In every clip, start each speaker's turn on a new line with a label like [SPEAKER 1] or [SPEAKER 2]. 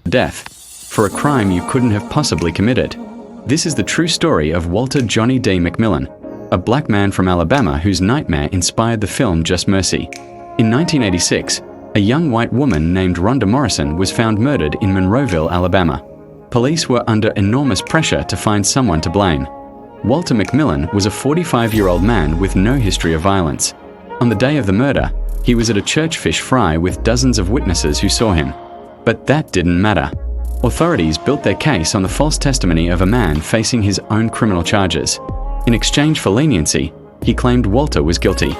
[SPEAKER 1] death for a crime you couldn't have possibly committed. This is the true story of Walter Johnny D. McMillan, a black man from Alabama whose nightmare inspired the film Just Mercy. In 1986, a young white woman named Rhonda Morrison was found murdered in Monroeville, Alabama. Police were under enormous pressure to find someone to blame. Walter McMillan was a 45-year-old man with no history of violence. On the day of the murder, he was at a church fish fry with dozens of witnesses who saw him. But that didn't matter. Authorities built their case on the false testimony of a man facing his own criminal charges. In exchange for leniency, he claimed Walter was guilty.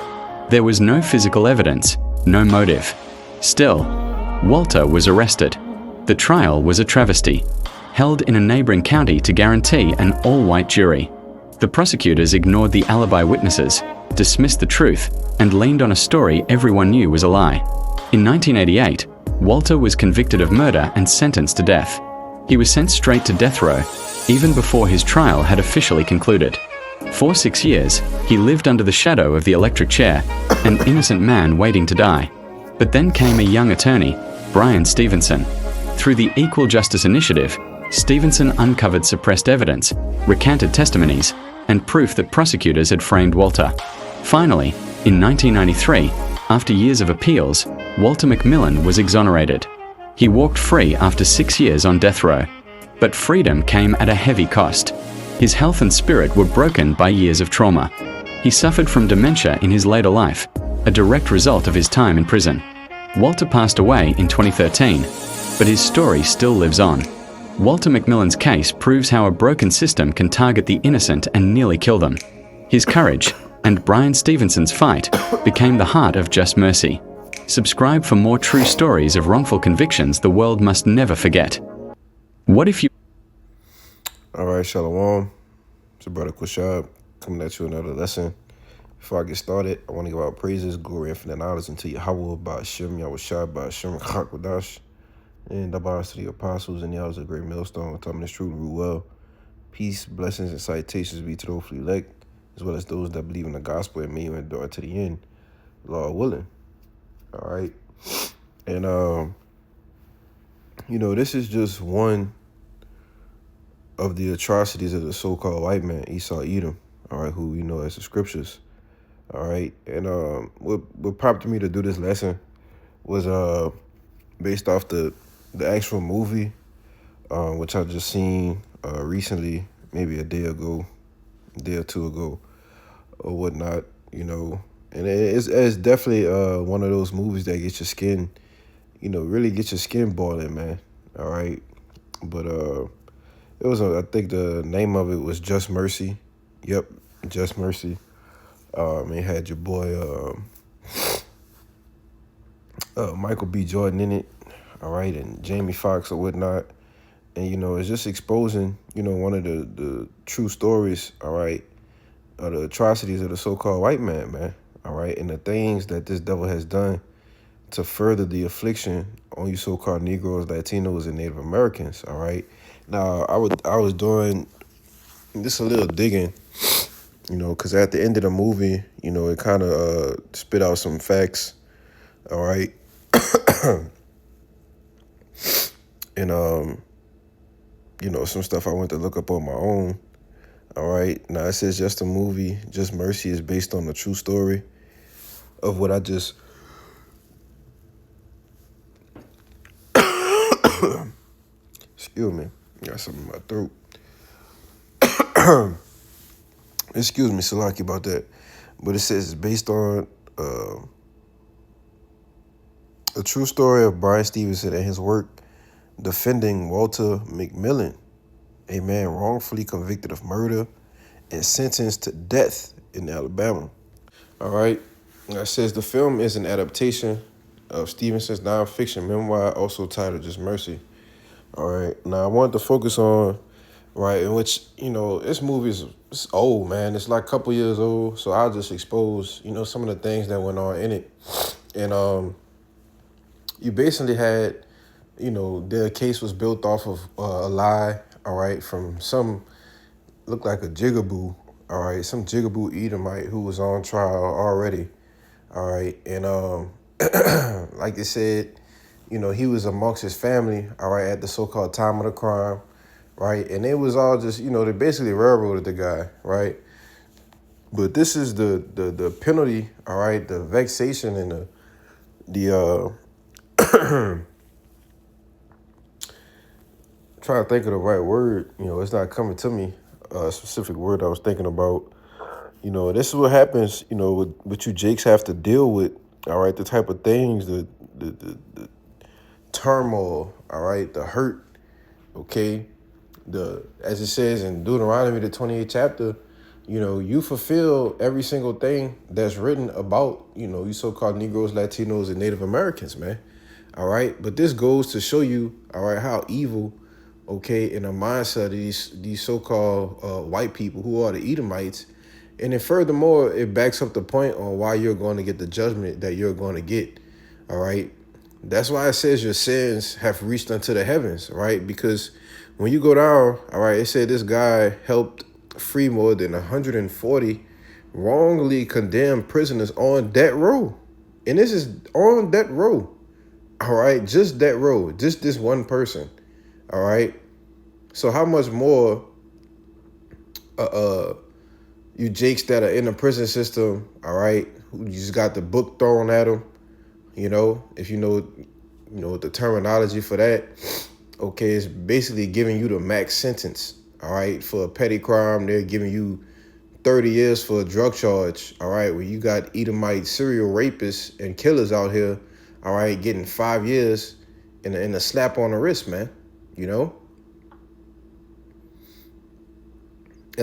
[SPEAKER 1] There was no physical evidence, no motive. Still, Walter was arrested. The trial was a travesty, held in a neighboring county to guarantee an all-white jury. The prosecutors ignored the alibi witnesses, dismissed the truth, and leaned on a story everyone knew was a lie. In 1988, Walter was convicted of murder and sentenced to death. He was sent straight to death row, even before his trial had officially concluded. For 6 years, he lived under the shadow of the electric chair, an innocent man waiting to die. But then came a young attorney, Bryan Stevenson. Through the Equal Justice Initiative, Stevenson uncovered suppressed evidence, recanted testimonies, and proof that prosecutors had framed Walter. Finally, in 1993, after years of appeals, Walter McMillan was exonerated. He walked free after 6 years on death row. But freedom came at a heavy cost. His health and spirit were broken by years of trauma. He suffered from dementia in his later life, a direct result of his time in prison. Walter passed away in 2013, but his story still lives on. Walter McMillan's case proves how a broken system can target the innocent and nearly kill them. His courage, and Bryan Stevenson's fight, became the heart of Just Mercy. Subscribe for more true stories of wrongful convictions the world must never forget. What if you...
[SPEAKER 2] All right, Shalom. It's your brother Quashab coming at you another lesson. Before I get started, I want to give out praises, glory, infinite knowledge unto Yahweh, Ba'ashem, Yahushua, Ba'ashem, Chakwadash, and Dabas to the apostles and the elders of great millstone, telling this truth and rule well. Peace, blessings, and citations be to those elect, as well as those that believe in the gospel and may endure to the end, Lord willing. All right. And, this is just one of the atrocities of the so-called white man, Esau Edom, all right, who you know as the scriptures. All right. And what prompted me to do this lesson was based off the actual movie, which I just seen recently, maybe a day or two ago, or whatnot, And it's definitely one of those movies that gets your skin, really gets your skin boiling, man. All right. But it was, I think the name of it was Just Mercy. Yep, Just Mercy. It had your boy Michael B. Jordan in it, all right, and Jamie Foxx or whatnot. And, it's just exposing, one of the true stories, all right, of the atrocities of the so-called white man, all right, and the things that this devil has done to further the affliction on you so-called Negroes, Latinos, and Native Americans, all right. Now, I was doing just a little digging, because at the end of the movie, it kind of spit out some facts, all right. And, some stuff I went to look up on my own, all right. Now, it says Just a Movie, Just Mercy is based on the true story of what I just... Excuse me. Got something in my throat. Excuse me, Salaki, about that. But it says it's based on a true story of Bryan Stevenson and his work defending Walter McMillan, a man wrongfully convicted of murder and sentenced to death in Alabama. All right. It says the film is an adaptation of Stevenson's nonfiction memoir, also titled Just Mercy. All right. Now, I wanted to focus on, right, in which, this movie is old, man. It's like a couple years old. So I'll just expose, some of the things that went on in it. And you basically had, their case was built off of a lie, all right, from some, looked like a jigaboo, all right, some jigaboo Edomite who was on trial already, all right. And like they said, he was amongst his family, all right, at the so-called time of the crime, right? And it was all just, they basically railroaded the guy, right? But this is the penalty, all right, the vexation and the trying to think of the right word, it's not coming to me, a specific word I was thinking about. This is what happens, what you Jakes have to deal with, all right, the type of things, the turmoil, all right, the hurt, okay, as it says in Deuteronomy, the 28th chapter, you fulfill every single thing that's written about, you so-called Negroes, Latinos, and Native Americans, man. All right. But this goes to show you, all right, how evil, okay, in the mindset of these so-called white people who are the Edomites. And then furthermore, it backs up the point on why you're going to get the judgment that you're going to get. All right. That's why it says your sins have reached unto the heavens, right? Because when you go down, all right, it said this guy helped free more than 140 wrongly condemned prisoners on death row. And this is on death row, all right? Just death row, just this one person, all right? So how much more you Jakes that are in the prison system, all right, who just got the book thrown at them, if you know the terminology for that, okay, it's basically giving you the max sentence, all right? For a petty crime, they're giving you 30 years for a drug charge, all right? Where you got Edomite serial rapists and killers out here, all right, getting 5 years and a slap on the wrist, man, And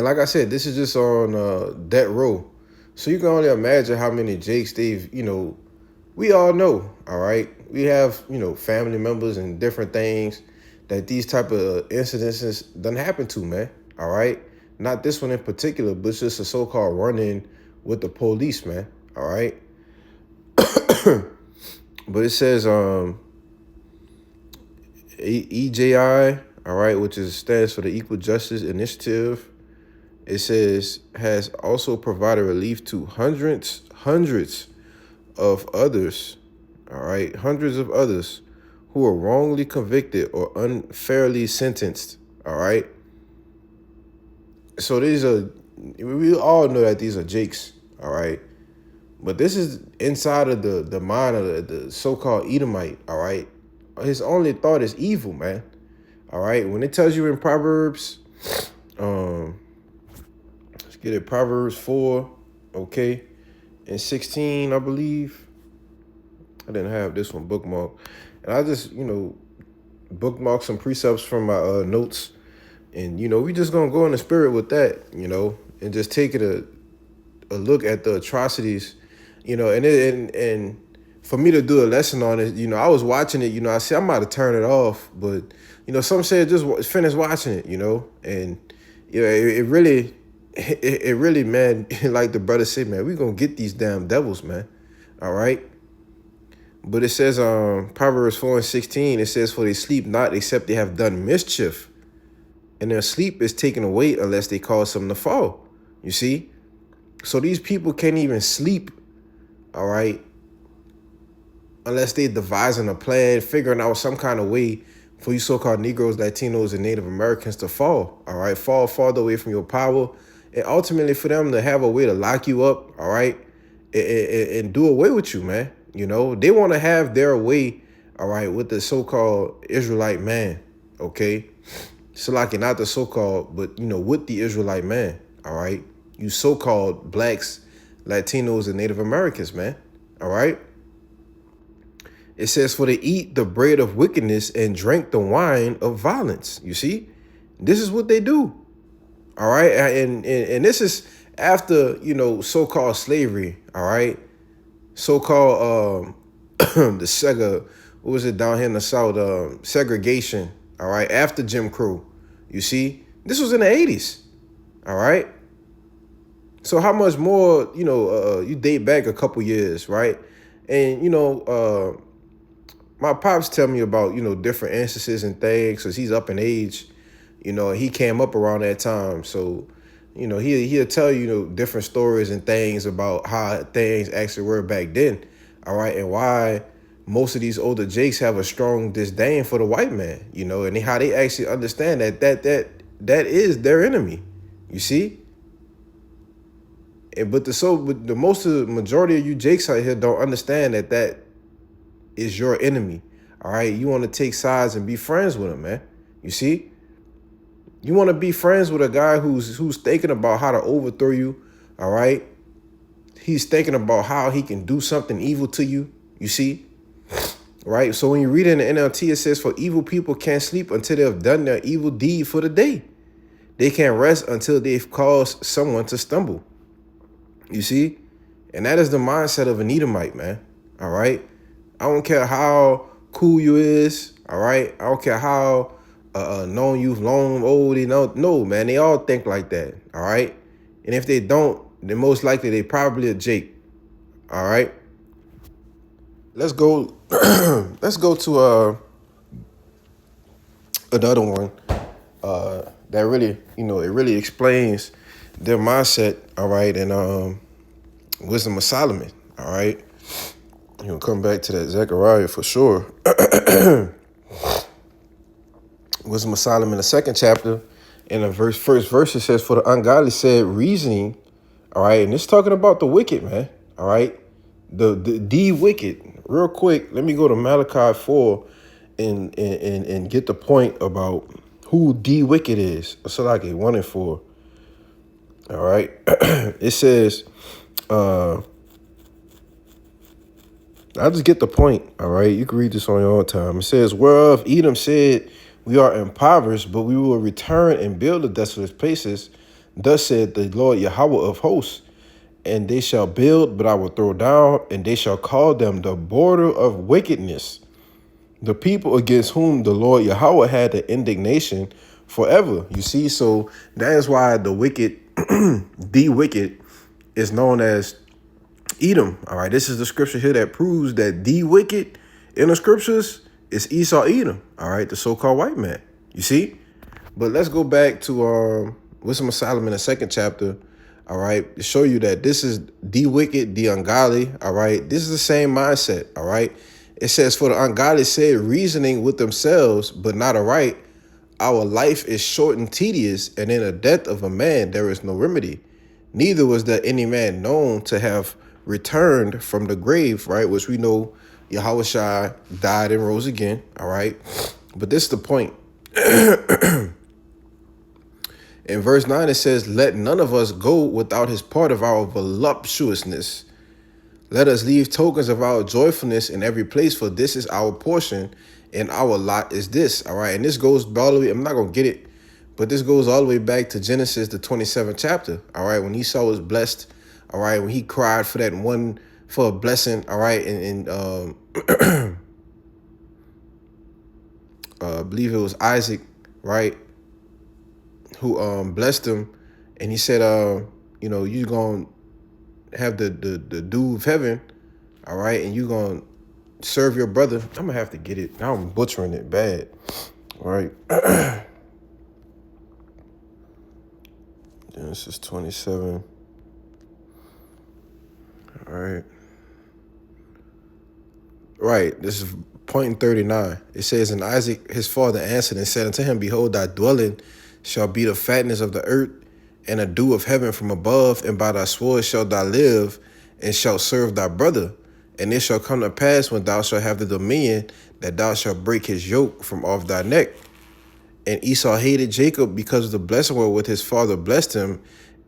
[SPEAKER 2] like I said, this is just on death row. So you can only imagine how many Jakes we all know, all right? We have, family members and different things that these type of incidences done happen to, man, all right? Not this one in particular, but it's just a so-called run-in with the police, man, all right? But it says EJI, all right, which stands for the Equal Justice Initiative. It says has also provided relief to hundreds of others, all right, hundreds of others who are wrongly convicted or unfairly sentenced, all right? So we all know that these are Jakes, all right? But this is inside of the mind of the so-called Edomite, all right? His only thought is evil, man, all right? When it tells you in Proverbs, let's get it, Proverbs 4, okay, and 16, I believe. I didn't have this one bookmarked. And I just, bookmark some precepts from my notes. And, we just going to go in the spirit with that, and just take it a look at the atrocities, and for me to do a lesson on it, I was watching it, I said, I'm about to turn it off. But, some said just finish watching it, and, it really, man, like the brother said, man, we going to get these damn devils, man. All right. But it says, Proverbs 4 and 16, it says, for they sleep not except they have done mischief, and their sleep is taken away unless they cause something to fall. You see? So these people can't even sleep, all right, unless they devising a plan, figuring out some kind of way for you so-called Negroes, Latinos, and Native Americans to fall, all right? Fall farther away from your power, and ultimately for them to have a way to lock you up, all right, and do away with you, man. They want to have their way, all right, with the so-called Israelite man, okay? So like not the so-called, but, with the Israelite man, all right? You so-called blacks, Latinos, and Native Americans, man, all right? It says, for they eat the bread of wickedness and drink the wine of violence. You see? This is what they do, all right? And this is after, so-called slavery, all right? So-called what was it down here in the South? Segregation, all right, after Jim Crow. You see, this was in the 80s, all right? So how much more, you date back a couple years, right? And, my pops tell me about, different instances and things because he's up in age, he came up around that time. So, he'll tell you, different stories and things about how things actually were back then, all right, and why most of these older Jakes have a strong disdain for the white man, you know, and how they actually understand that is their enemy, you see. But the majority of you Jakes out here don't understand that is your enemy. All right, you want to take sides and be friends with him, man. You see, you want to be friends with a guy who's thinking about how to overthrow you. All right, he's thinking about how he can do something evil to you. You see, right? So when you read in the NLT, it says, "For evil people can't sleep until they have done their evil deed for the day. They can't rest until they've caused someone to stumble." You see? And that is the mindset of an Edomite, man. All right? I don't care how cool you is. All right? I don't care how known you've long, old, you know. No, man. They all think like that. All right? And if they don't, then most likely they probably a Jake. All right? Let's go. Let's go to another one that really, you know, it really explains their mindset. All right? And Wisdom of Solomon, all right? You'll come back to that Zechariah for sure. Wisdom of Solomon, the 2nd chapter, in the first verse, it says, "For the ungodly said reasoning," all right? And it's talking about the wicked, man, all right? The wicked. Real quick, let me go to Malachi 4 and get the point about who the wicked is. So like 1 and 4. All right? It says, I'll just get the point, all right? You can read this on your own time. It says, "Whereof Edom said, we are impoverished, but we will return and build the desolate places. Thus said the Lord Yahweh of hosts, and they shall build, but I will throw down, and they shall call them the border of wickedness, the people against whom the Lord Yahweh had the indignation forever." You see, so that is why the wicked, the wicked, is known as Edom. All right, this is the scripture here that proves that the wicked in the scriptures is Esau Edom. All right, the so-called white man. You see, but let's go back to Wisdom of Solomon, the 2nd chapter. All right, to show you that this is the wicked, the ungodly. All right, this is the same mindset. All right, it says, "For the ungodly said, reasoning with themselves, but not aright, our life is short and tedious, and in the death of a man there is no remedy. Neither was there any man known to have returned from the grave," right? Which we know Yahweh Shai died and rose again. All right. But this is the point. In verse 9, it says, "Let none of us go without his part of our voluptuousness. Let us leave tokens of our joyfulness in every place, for this is our portion, and our lot is this." All right. And this goes all the way, I'm not going to get it, but this goes all the way back to Genesis, the 27th chapter. All right. When Esau was blessed, all right, when he cried for that one, for a blessing, all right, and I believe it was Isaac, right, who blessed him, and he said, you know, you're going to have the dew of heaven, all right, and you're going to serve your brother. I'm going to have to get it. Now I'm butchering it bad, all right. Genesis 27. All right. Right. This is point 39. It says, "And Isaac his father answered and said unto him, Behold, thy dwelling shall be the fatness of the earth, and a dew of heaven from above, and by thy sword shalt thou live, and shalt serve thy brother. And it shall come to pass, when thou shalt have the dominion, that thou shalt break his yoke from off thy neck. And Esau hated Jacob because of the blessing wherewith his father blessed him.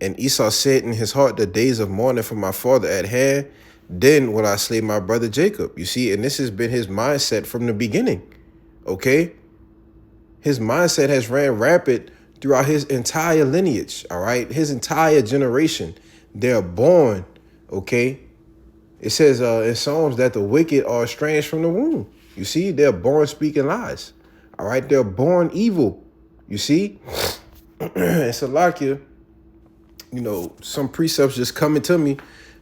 [SPEAKER 2] And Esau said in his heart, The days of mourning for my father at hand, then will I slay my brother Jacob." You see, and this has been his mindset from the beginning, okay? His mindset has ran rampant throughout his entire lineage, all right? His entire generation. They're born, okay? It says in Psalms that the wicked are estranged from the womb. You see, they're born speaking lies, all right? They're born evil, you see? And Salakia, you know, some precepts just coming to me.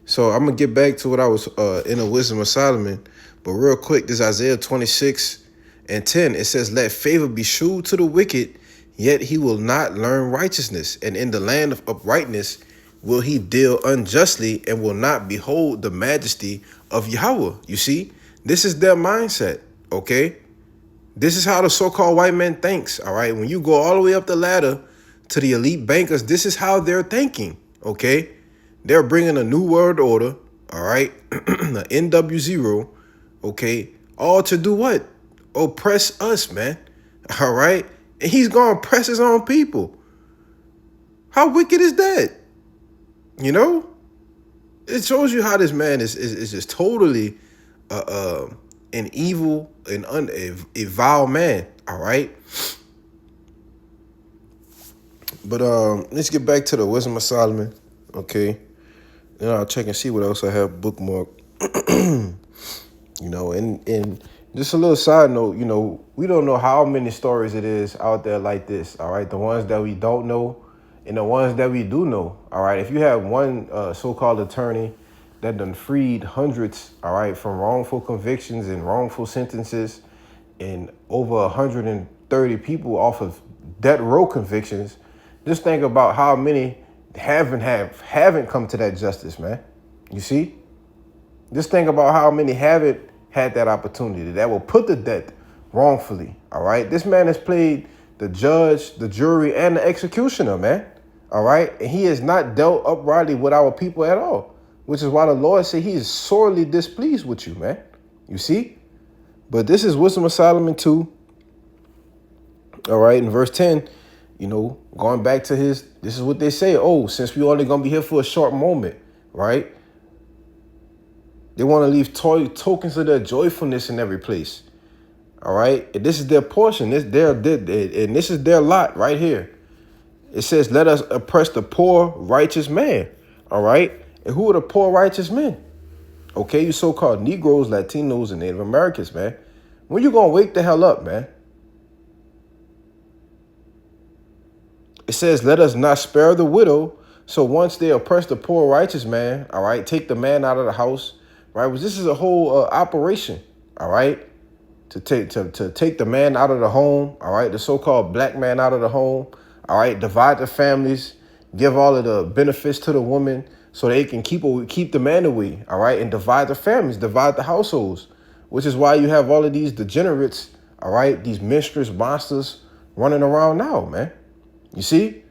[SPEAKER 2] So I'm going to get back to what I was in the Wisdom of Solomon. But real quick, this Isaiah 26:10. It says, "Let favor be shewed to the wicked, yet he will not learn righteousness. And in the land of uprightness will he deal unjustly, and will not behold the majesty of Yahweh." You see, This is their mindset, okay? This is how the so-called white man thinks, all right? When you go all the way up the ladder to the elite bankers, this is how they're thinking, okay? They're bringing a new world order, all right? The NW0, okay? All to do what? Oppress us, man, all right? And he's going to oppress his own people. How wicked is that? You know? It shows you how this man is just totally an evil and a vile man, all right? But let's get back to the Wisdom of Solomon, okay? Then I'll check and see what else I have bookmarked. You know, and just a little side note, you know, we don't know how many stories it is out there like this, all right? The ones that we don't know and the ones that we do know, all right? If you have one so-called attorney that done freed hundreds, all right, from wrongful convictions and wrongful sentences and over 130 people off of death row convictions, just think about how many haven't come to that justice, man. You see? Just think about how many haven't had that opportunity that will put to death wrongfully, all right? This man has played the judge, the jury, and the executioner, man, all right? And he has not dealt uprightly with our people at all, which is why the Lord said he is sorely displeased with you, man. You see? But this is Wisdom of Solomon 2, all right? In verse 10, you know, going back to this is what they say. Oh, since we only going to be here for a short moment, right? They want to leave tokens of their joyfulness in every place. All right. And this is their portion. This is their lot right here. It says, let us oppress the poor, righteous man. All right. And who are the poor, righteous men? Okay. You so-called Negroes, Latinos, and Native Americans, man. When you going to wake the hell up, man? It says, let us not spare the widow. So once they oppress the poor, righteous man, all right, take the man out of the house. Right, well, this is a whole operation, all right, to take the man out of the home, all right, the so-called black man out of the home, all right, divide the families, give all of the benefits to the woman so they can keep the man away, all right, and divide the families, divide the households, which is why you have all of these degenerates, all right, these mistress monsters running around now, man. You see,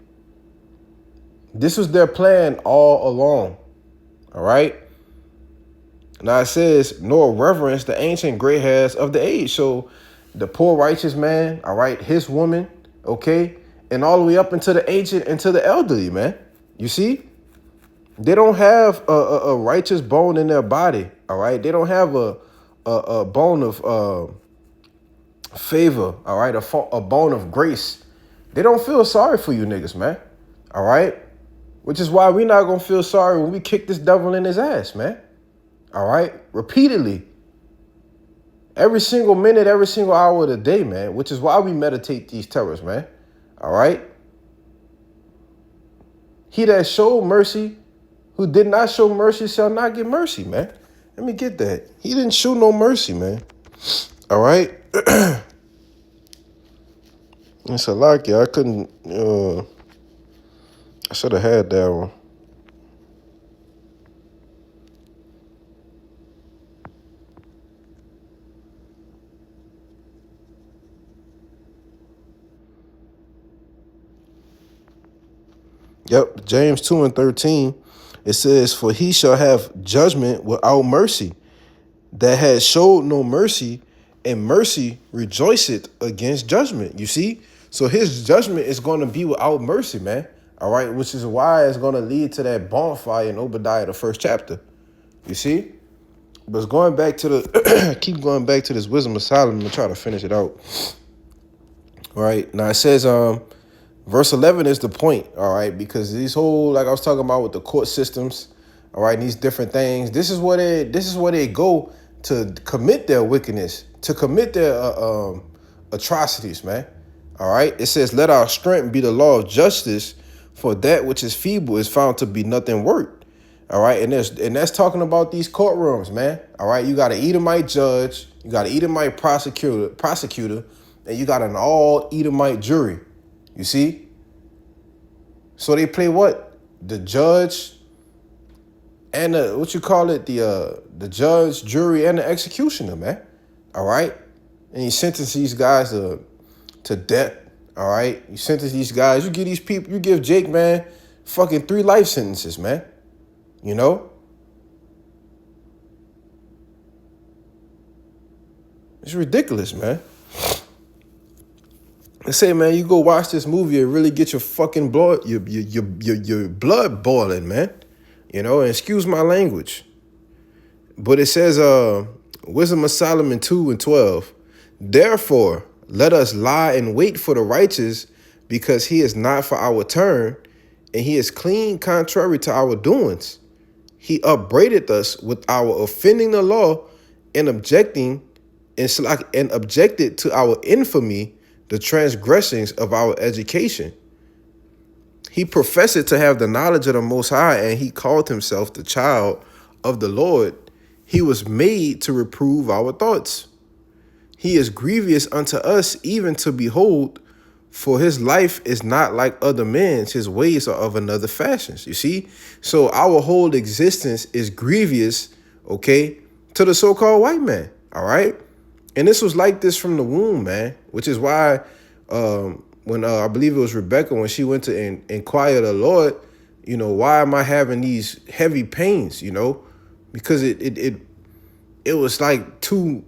[SPEAKER 2] this was their plan all along, all right. Now it says, nor reverence the ancient gray hairs of the age. So the poor righteous man, all right, his woman, okay, and all the way up into the ancient and to the elderly, man. You see? They don't have a righteous bone in their body, all right? They don't have a bone of favor, all right, a bone of grace. They don't feel sorry for you niggas, man, all right? Which is why we're not going to feel sorry when we kick this devil in his ass, man. All right, repeatedly, every single minute, every single hour of the day, man, which is why we meditate these terrors, man. All right. He that showed mercy, who did not show mercy, shall not get mercy, man. Let me get that. He didn't show no mercy, man. All right. It's a lot, yeah. I couldn't, I should have had that one. Yep, James 2:13, it says, for he shall have judgment without mercy, that has showed no mercy, and mercy rejoiceth against judgment. You see? So his judgment is going to be without mercy, man. All right, which is why it's going to lead to that bonfire in Obadiah, the first chapter. You see? But it's going back to the, keep going back to this Wisdom of Solomon and try to finish it out. All right, now it says, verse 11 is the point, all right, because these whole, like I was talking about with the court systems, all right, these different things, this is where they go to commit their wickedness, to commit their atrocities, man. All right, it says, let our strength be the law of justice, for that which is feeble is found to be nothing worth. All right, and that's talking about these courtrooms, man. All right, you got an Edomite judge, you got an Edomite prosecutor, and you got an all Edomite jury. You see? So they play what? The judge, and what you call it, the judge, jury, and the executioner, man. All right, and you sentence these guys to death. All right, you sentence these guys. You give these people, you give Jake, man, fucking 3 life sentences, man. You know, it's ridiculous, man. I say, man, you go watch this movie and really get your fucking blood, your blood boiling, man. You know, and excuse my language. But it says, Wisdom of Solomon 2:12. Therefore, let us lie and wait for the righteous, because he is not for our turn, and he is clean contrary to our doings. He upbraided us with our offending the law and objecting and objected to our infamy, the transgressions of our education. He professed to have the knowledge of the Most High, and he called himself the child of the Lord. He was made to reprove our thoughts. He is grievous unto us, even to behold, for his life is not like other men's. His ways are of another fashion. You see? So our whole existence is grievous, okay, to the so-called white man, all right? And this was like this from the womb, man, which is why when I believe it was Rebecca, when she went to inquire the Lord, you know, why am I having these heavy pains, you know? Because it was like two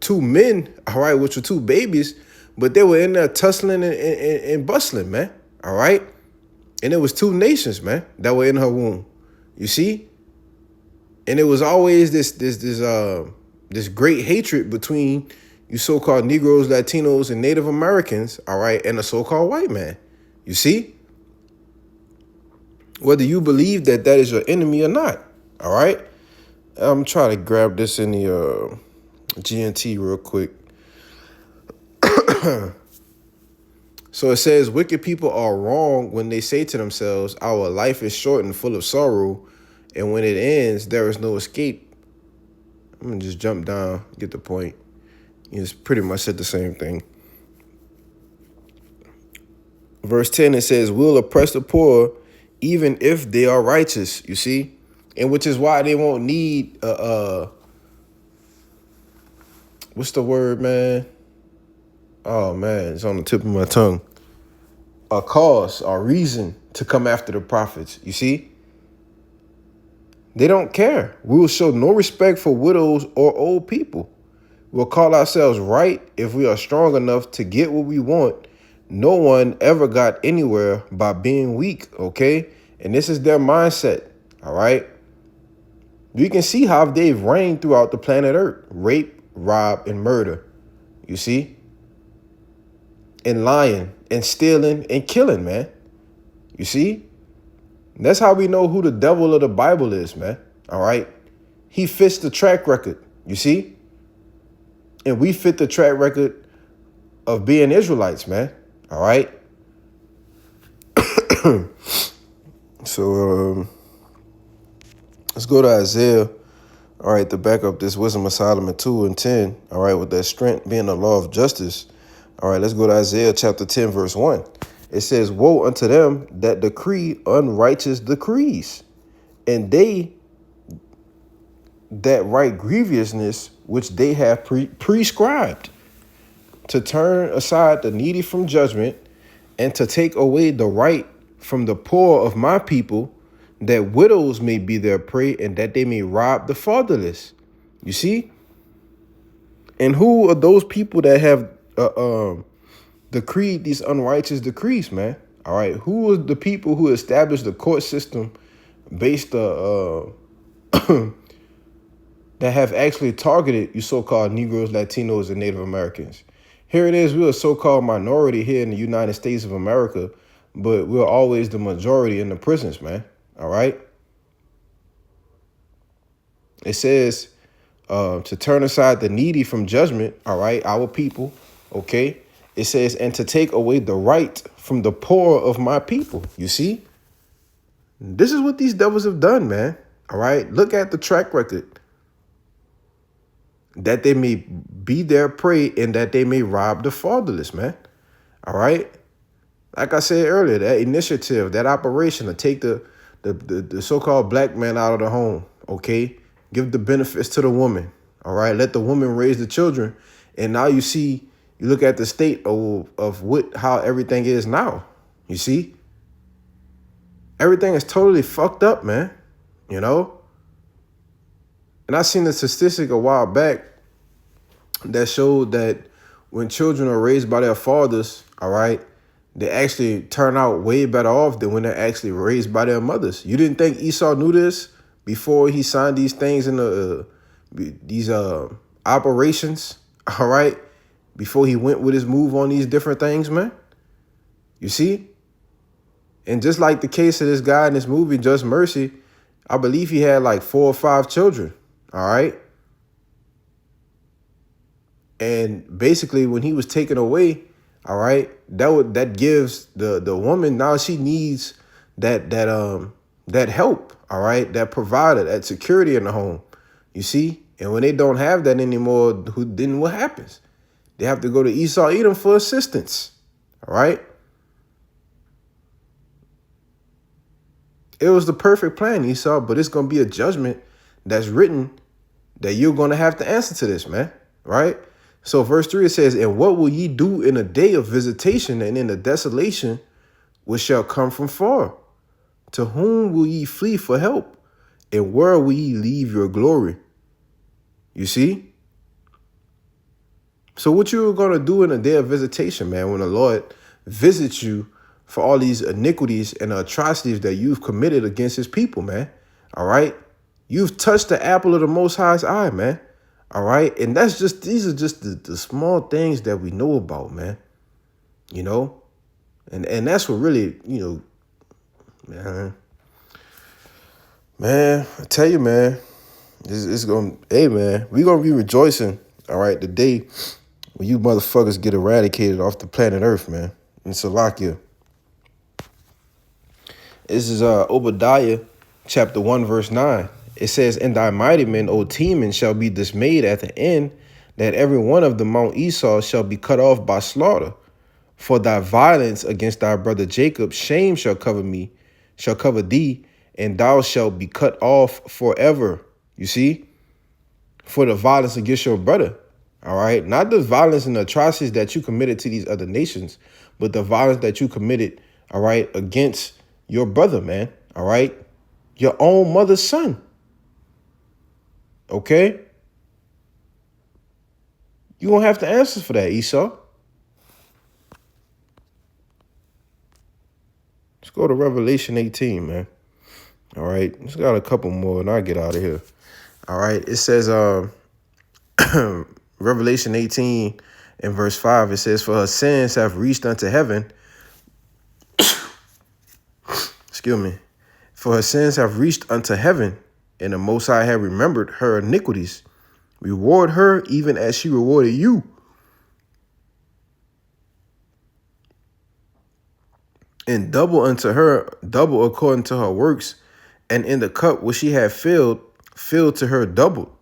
[SPEAKER 2] men, all right, which were 2 babies, but they were in there tussling and bustling, man, all right? And it was 2 nations, man, that were in her womb, you see? And it was always this great hatred between you so-called Negroes, Latinos, and Native Americans, all right, and the so-called white man, you see? Whether you believe that is your enemy or not, all right? I'm trying to grab this in the GNT real quick. So it says, wicked people are wrong when they say to themselves, our life is short and full of sorrow, and when it ends, there is no escape. I'm going to just jump down, get the point. It's pretty much said the same thing. Verse 10, it says, we'll oppress the poor even if they are righteous, you see? And which is why they won't need, what's the word, man? Oh, man, it's on the tip of my tongue. A cause or reason to come after the prophets, you see? They don't care. We will show no respect for widows or old people. We'll call ourselves right if we are strong enough to get what we want. No one ever got anywhere by being weak, okay? And this is their mindset, all right? You can see how they've reigned throughout the planet Earth. Rape, rob, and murder, you see? And lying, and stealing, and killing, man. You see? And that's how we know who the devil of the Bible is, man, all right? He fits the track record, you see? And we fit the track record of being Israelites, man. All right. So let's go to Isaiah. All right, to back up this Wisdom of Solomon 2:10. All right, with that strength being the law of justice. All right, let's go to Isaiah chapter 10, verse 1. It says, woe unto them that decree unrighteous decrees, and they that write grievousness which they have prescribed, to turn aside the needy from judgment, and to take away the right from the poor of my people, that widows may be their prey, and that they may rob the fatherless. You see? And who are those people that have decreed these unrighteous decrees, man? All right. Who are the people who established the court system based that have actually targeted you so-called Negroes, Latinos, and Native Americans? Here it is, we're a so-called minority here in the United States of America, but we're always the majority in the prisons, man, all right? It says to turn aside the needy from judgment, all right, our people, okay? It says, and to take away the right from the poor of my people, you see? This is what these devils have done, man, all right? Look at the track record. That they may be their prey, and that they may rob the fatherless, man. All right? Like I said earlier, that initiative, that operation to take the the so-called black man out of the home, okay? Give the benefits to the woman, all right? Let the woman raise the children. And now you look at the state of how everything is now. You see? Everything is totally fucked up, man, you know? And I seen a statistic a while back that showed that when children are raised by their fathers, all right, they actually turn out way better off than when they're actually raised by their mothers. You didn't think Esau knew this before he signed these things in these operations, all right? Before he went with his move on these different things, man. You see? And just like the case of this guy in this movie, Just Mercy, I believe he had like 4 or 5 children, all right? And basically when he was taken away, all right, that gives the woman, now she needs that help, all right, that provider, that security in the home. You see? And when they don't have that anymore, then what happens? They have to go to Esau Edom for assistance. All right? It was the perfect plan, Esau, but it's going to be a judgment that's written that you're going to have to answer to this, man. Right? So verse 3, it says, and what will ye do in a day of visitation and in the desolation which shall come from far? To whom will ye flee for help? And where will ye leave your glory? You see? So what you're going to do in a day of visitation, man, when the Lord visits you for all these iniquities and atrocities that you've committed against his people, man. All right? You've touched the apple of the Most High's eye, man. All right? And these are just the small things that we know about, man. You know? And that's what really, you know, man, I tell you, man, it's going to, hey, man, we're going to be rejoicing, all right, the day when you motherfuckers get eradicated off the planet Earth, man. In Salakia. This is Obadiah chapter 1, verse 9. It says, and thy mighty men, O Teman, shall be dismayed at the end, that every one of the Mount Esau shall be cut off by slaughter. For thy violence against thy brother Jacob, shame shall cover thee, and thou shalt be cut off forever. You see? For the violence against your brother. All right? Not the violence and the atrocities that you committed to these other nations, but the violence that you committed, all right, against your brother, man. All right? Your own mother's son. Okay? You're going to have to answer for that, Esau. Let's go to Revelation 18, man. All right? Let's got a couple more and I'll get out of here. All right? It says, Revelation 18 and verse 5, it says, for her sins have reached unto heaven. Excuse me. For her sins have reached unto heaven, and the Most High have remembered her iniquities. Reward her even as she rewarded you. And double unto her, double according to her works, and in the cup which she had filled to her double.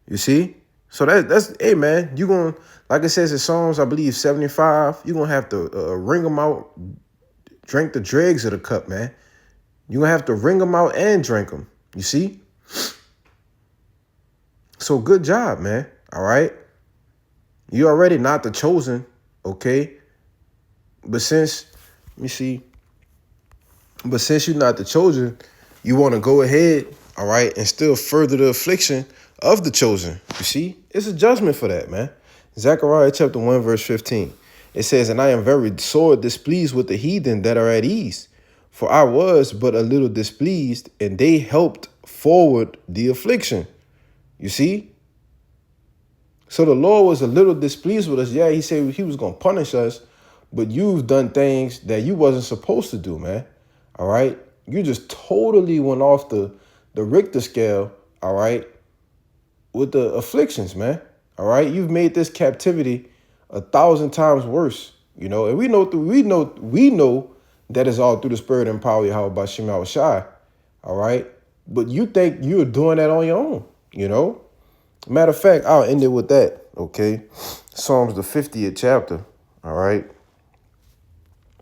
[SPEAKER 2] You see? So that's, hey, man, you're going to, like it says in Psalms, I believe 75, you're going to have to wring them out, drink the dregs of the cup, man. You're going to have to wring them out and drink them. You see? So good job, man. All right? You're already not the chosen, okay? But since, let me see. But since you're not the chosen, you want to go ahead, all right, and still further the affliction of the chosen. You see? It's a judgment for that, man. Zechariah chapter 1, verse 15. It says, and I am very sore displeased with the heathen that are at ease. For I was but a little displeased, and they helped forward the affliction. You see? So the Lord was a little displeased with us. Yeah, he said he was going to punish us, but you've done things that you wasn't supposed to do, man. All right? You just totally went off the Richter scale, all right, with the afflictions, man. All right? You've made this captivity 1,000 times worse, you know, and we know that is all through the spirit and power of Yahweh by Shem Shai. All right? But you think you're doing that on your own, you know? Matter of fact, I'll end it with that, okay? Psalms, the 50th chapter, all right?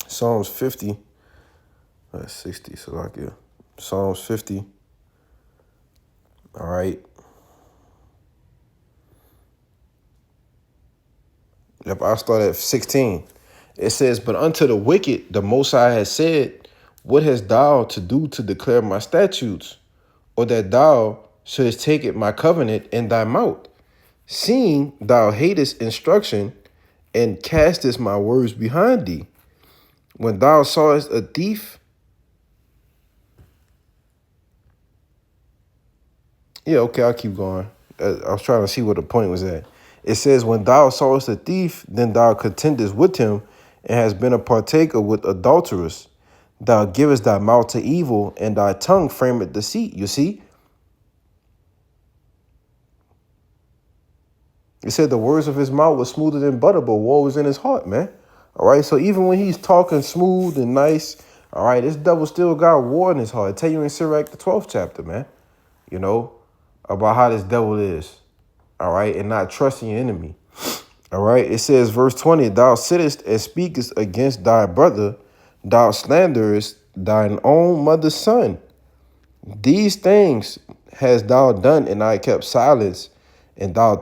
[SPEAKER 2] Psalms 50, 60, so like, yeah. Psalms 50. All right. Yep, I'll start at 16. It says, but unto the wicked, the Most High has said, what hast thou to do to declare my statutes? Or that thou shouldest take it my covenant in thy mouth, seeing thou hatest instruction and castest my words behind thee. When thou sawest a thief, yeah, okay, I'll keep going. I was trying to see what the point was at. It says, when thou sawest a thief, then thou contendest with him, and hast been a partaker with adulterers. Thou givest thy mouth to evil, and thy tongue frameth deceit. You see? It said the words of his mouth were smoother than butter, but war was in his heart, man. All right, so even when he's talking smooth and nice, all right, this devil still got war in his heart. I tell you in Sirach, the 12th chapter, man, you know, about how this devil is, all right, and not trusting your enemy. All right, it says, verse 20, thou sittest and speakest against thy brother, thou slanderest thine own mother's son. These things hast thou done, and I kept silence, and thou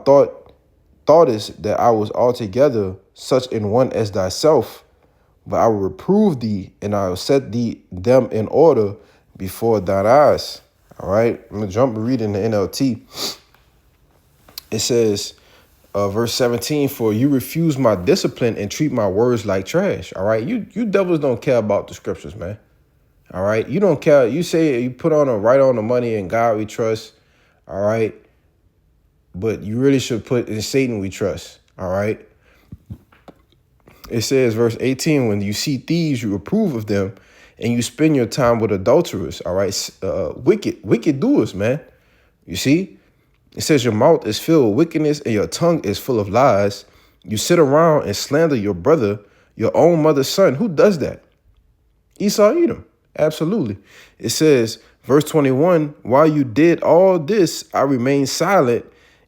[SPEAKER 2] thoughtest that I was altogether such an one as thyself. But I will reprove thee, and I will set them in order before thine eyes. All right, I'm gonna jump and read in the NLT. It says, verse 17, for you refuse my discipline and treat my words like trash. All right, you devils don't care about the scriptures, man. All right, you don't care. You say you put on right on the money and God we trust. All right, but you really should put in Satan we trust. All right. It says, verse 18, when you see thieves, you approve of them, and you spend your time with adulterers. All right, wicked doers, man. You see, it says your mouth is filled with wickedness and your tongue is full of lies. You sit around and slander your brother, your own mother's son. Who does that? Esau, Edom. Absolutely. It says, verse 21, while you did all this, I remained silent,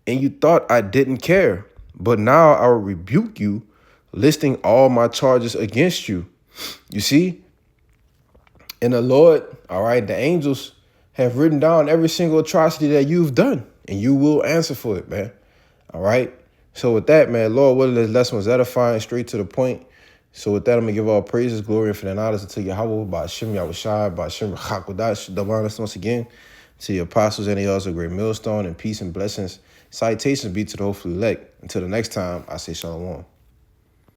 [SPEAKER 2] and you thought I didn't care. But now I will rebuke you, listing all my charges against you. You see? And the Lord, all right, the angels have written down every single atrocity that you've done, and you will answer for it, man. All right? So with that, man, Lord willing, this lesson was edifying, straight to the point. So with that, I'm going to give all praises, glory, and infinite knowledge unto Yahweh, by Hashem Yahushai, by Hashem Chakodash, divine us once again, to your apostles and the others of great millstone, and peace and blessings. Citations be to the hopefully elect. Until the next time, I say shalom.